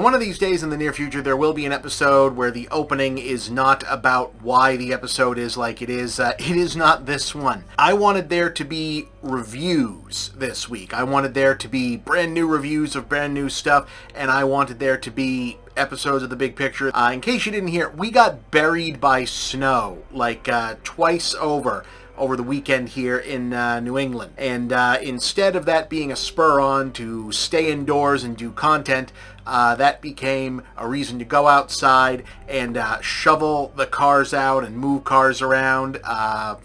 one of these days in the near future, there will be an episode where the opening is not about why the episode is like it is. It is not this one. I wanted there to be reviews this week. I wanted there to be brand new reviews of brand new stuff, and I wanted there to be episodes of The Big Picture. In case you didn't hear, we got buried by snow, like twice over the weekend here in New England. And instead of that being a spur on to stay indoors and do content, that became a reason to go outside and shovel the cars out and move cars around,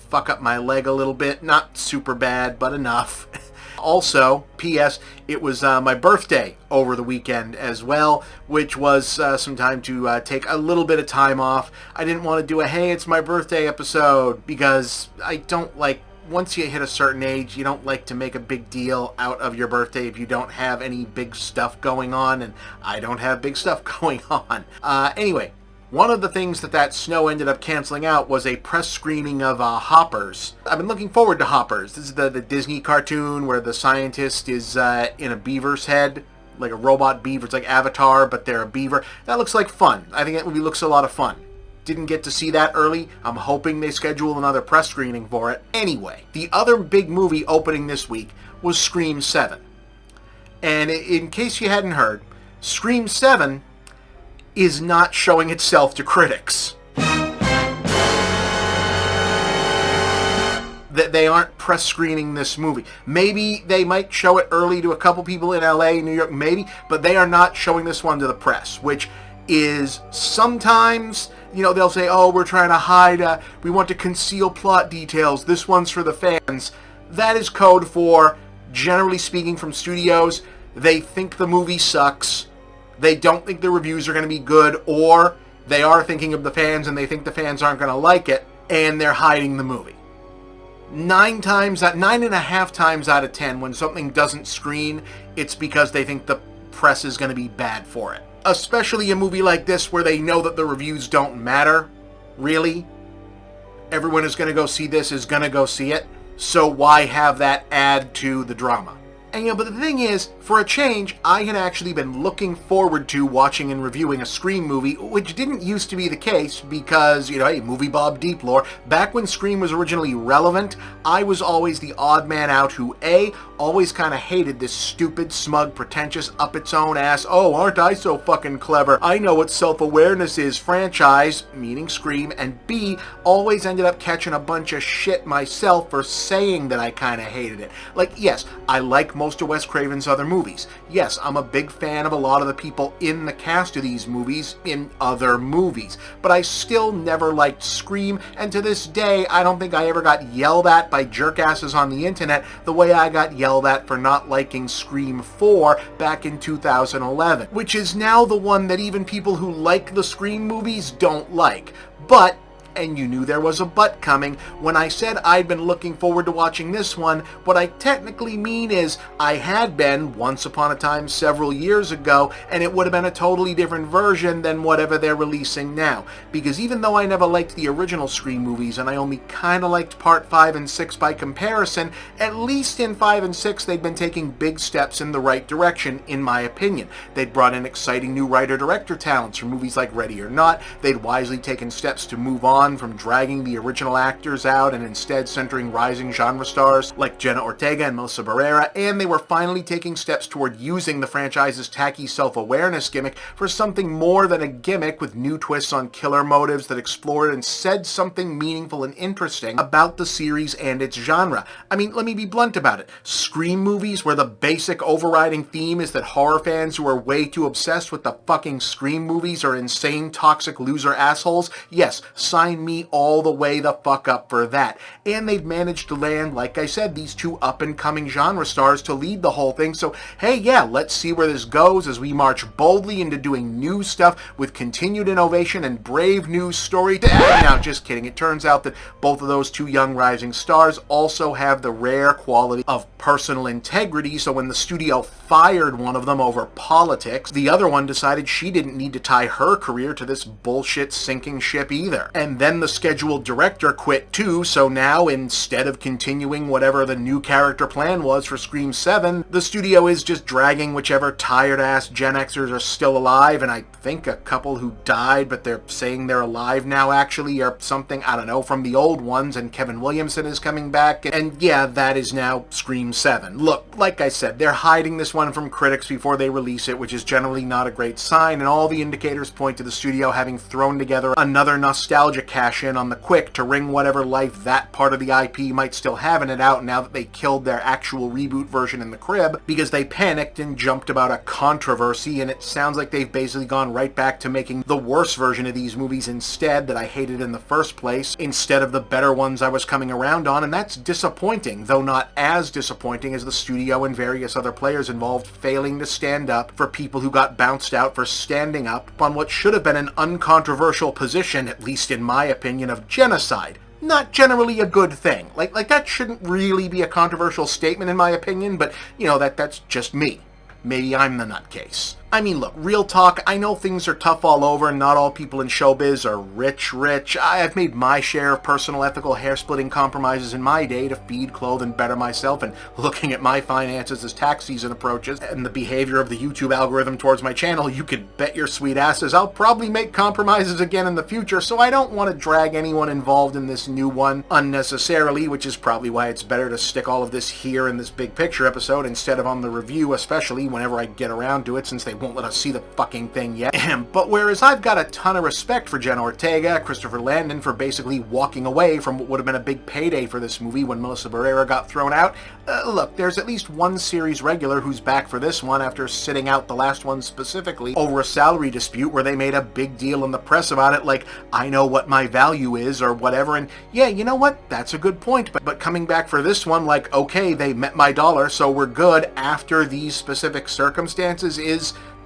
fuck up my leg a little bit. Not super bad, but enough. Also, P.S., it was my birthday over the weekend as well, which was some time to take a little bit of time off. I didn't want to do a hey, it's my birthday episode, because I don't like, once you hit a certain age, you don't like to make a big deal out of your birthday if you don't have any big stuff going on, and I don't have big stuff going on. Anyway, one of the things that snow ended up canceling out was a press screening of Hoppers. I've been looking forward to Hoppers. This is the Disney cartoon where the scientist is in a beaver's head, like a robot beaver. It's like Avatar, but they're a beaver. That looks like fun. I think that movie looks a lot of fun. Didn't get to see that early. I'm hoping they schedule another press screening for it. Anyway, the other big movie opening this week was Scream 7. And in case you hadn't heard, Scream 7 is not showing itself to critics. That they aren't press screening this movie. Maybe they might show it early to a couple people in LA, New York, maybe, but they are not showing this one to the press, which is sometimes, they'll say, oh, we're trying to hide, we want to conceal plot details, this one's for the fans. That is code for, generally speaking from studios, they think the movie sucks, they don't think the reviews are going to be good, or they are thinking of the fans and they think the fans aren't going to like it, and they're hiding the movie. 9.5 times out of 10, when something doesn't screen, it's because they think the press is going to be bad for it. Especially a movie like this where they know that the reviews don't matter, really. Everyone who's going to go see this is going to go see it, so why have that add to the drama? And but the thing is, for a change, I had actually been looking forward to watching and reviewing a Scream movie, which didn't used to be the case because, hey, Movie Bob Deep Lore, back when Scream was originally relevant, I was always the odd man out who, A, always kind of hated this stupid, smug, pretentious, up-its-own-ass, oh, aren't I so fucking clever, I know what self-awareness is franchise, meaning Scream, and B, always ended up catching a bunch of shit myself for saying that I kind of hated it. Like, yes, I like most of Wes Craven's other movies. Yes, I'm a big fan of a lot of the people in the cast of these movies in other movies, but I still never liked Scream, and to this day, I don't think I ever got yelled at by jerkasses on the internet the way I got yelled at for not liking Scream 4 back in 2011, which is now the one that even people who like the Scream movies don't like. But, and you knew there was a but coming, when I said I'd been looking forward to watching this one, what I technically mean is I had been once upon a time several years ago, and it would have been a totally different version than whatever they're releasing now. Because even though I never liked the original Scream movies, and I only kind of liked Part 5 and 6 by comparison, at least in 5 and 6 they'd been taking big steps in the right direction, in my opinion. They'd brought in exciting new writer-director talents for movies like Ready or Not, they'd wisely taken steps to move on from dragging the original actors out and instead centering rising genre stars like Jenna Ortega and Melissa Barrera, and they were finally taking steps toward using the franchise's tacky self-awareness gimmick for something more than a gimmick, with new twists on killer motives that explored and said something meaningful and interesting about the series and its genre. I mean, let me be blunt about it. Scream movies where the basic overriding theme is that horror fans who are way too obsessed with the fucking Scream movies are insane, toxic loser assholes? Yes, sign me all the way the fuck up for that. And they've managed to land, like I said, these two up-and-coming genre stars to lead the whole thing, so hey, yeah, let's see where this goes as we march boldly into doing new stuff with continued innovation and brave new storytelling. Now, just kidding. It turns out that both of those two young rising stars also have the rare quality of personal integrity, so when the studio fired one of them over politics, the other one decided she didn't need to tie her career to this bullshit sinking ship either. And Then the scheduled director quit too, so now instead of continuing whatever the new character plan was for Scream 7, the studio is just dragging whichever tired-ass Gen Xers are still alive, and I think a couple who died, but they're saying they're alive now actually, or something, I don't know, from the old ones, and Kevin Williamson is coming back, and yeah, that is now Scream 7. Look, like I said, they're hiding this one from critics before they release it, which is generally not a great sign, and all the indicators point to the studio having thrown together another nostalgia cash-in on the quick to wring whatever life that part of the IP might still have in it out now that they killed their actual reboot version in the crib, because they panicked and jumped about a controversy, and it sounds like they've basically gone right back to making the worst version of these movies instead that I hated in the first place, instead of the better ones I was coming around on, and that's disappointing, though not as disappointing as the studio and various other players involved failing to stand up for people who got bounced out for standing up on what should have been an uncontroversial position, at least in my opinion, of genocide. Not generally a good thing. Like that shouldn't really be a controversial statement in my opinion, but, you know, that's just me. Maybe I'm the nutcase. I mean, look, real talk, I know things are tough all over and not all people in showbiz are rich. I've made my share of personal ethical hair-splitting compromises in my day to feed, clothe, and better myself, and looking at my finances as tax season approaches and the behavior of the YouTube algorithm towards my channel, you could bet your sweet asses I'll probably make compromises again in the future, so I don't want to drag anyone involved in this new one unnecessarily, which is probably why it's better to stick all of this here in this big picture episode instead of on the review, especially whenever I get around to it, since they won't let us see the fucking thing yet. But whereas I've got a ton of respect for Jenna Ortega, Christopher Landon for basically walking away from what would have been a big payday for this movie when Melissa Barrera got thrown out, look, there's at least one series regular who's back for this one after sitting out the last one specifically over a salary dispute where they made a big deal in the press about it, like, I know what my value is or whatever, and yeah, you know what, that's a good point, but coming back for this one, like, okay, they met my dollar, so we're good after these specific circumstances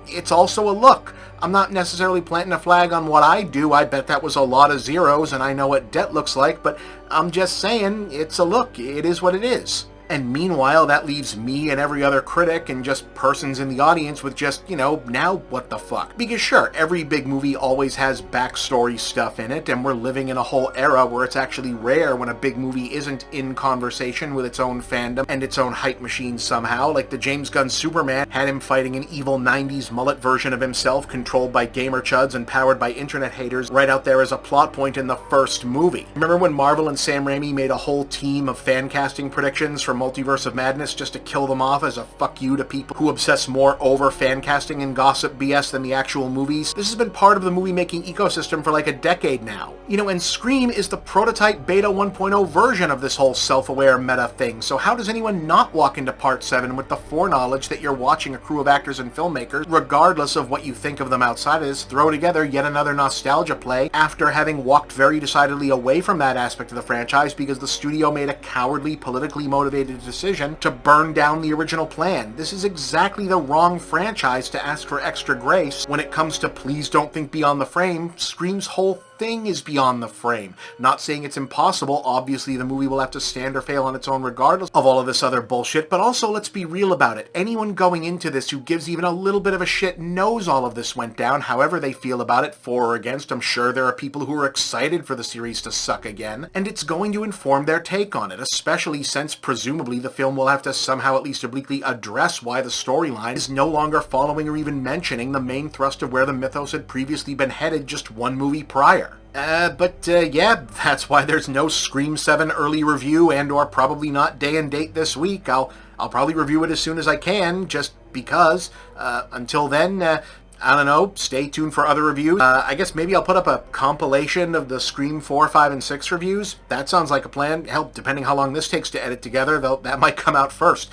it's also a look. I'm not necessarily planting a flag on what I do. I bet that was a lot of zeros and I know what debt looks like, but I'm just saying it's a look. It is what it is. And meanwhile, that leaves me and every other critic and just persons in the audience with just, you know, now what the fuck? Because sure, every big movie always has backstory stuff in it, and we're living in a whole era where it's actually rare when a big movie isn't in conversation with its own fandom and its own hype machine somehow, like the James Gunn Superman had him fighting an evil 90s mullet version of himself controlled by gamer chuds and powered by internet haters right out there as a plot point in the first movie. Remember when Marvel and Sam Raimi made a whole team of fan casting predictions for Multiverse of Madness just to kill them off as a fuck you to people who obsess more over fan casting and gossip BS than the actual movies? This has been part of the movie-making ecosystem for like a decade now. You know, and Scream is the prototype beta 1.0 version of this whole self-aware meta thing, so how does anyone not walk into Part 7 with the foreknowledge that you're watching a crew of actors and filmmakers, regardless of what you think of them outside of this, throw together yet another nostalgia play after having walked very decidedly away from that aspect of the franchise because the studio made a cowardly, politically motivated decision to burn down the original plan. This is exactly the wrong franchise to ask for extra grace when it comes to please don't think beyond the frame. Scream's whole thing is beyond the frame. Not saying it's impossible, obviously the movie will have to stand or fail on its own regardless of all of this other bullshit, but also let's be real about it. Anyone going into this who gives even a little bit of a shit knows all of this went down, however they feel about it, for or against. I'm sure there are people who are excited for the series to suck again, and it's going to inform their take on it, especially since presumably the film will have to somehow at least obliquely address why the storyline is no longer following or even mentioning the main thrust of where the mythos had previously been headed just one movie prior. Yeah, that's why there's no Scream 7 early review and or probably not day and date this week. I'll probably review it as soon as I can, just because. Until then, I don't know, stay tuned for other reviews. I guess maybe I'll put up a compilation of the Scream 4, 5, and 6 reviews. That sounds like a plan. Hell, depending how long this takes to edit together, though, that might come out first.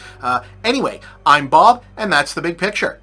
Anyway, I'm Bob, and that's The Big Picture.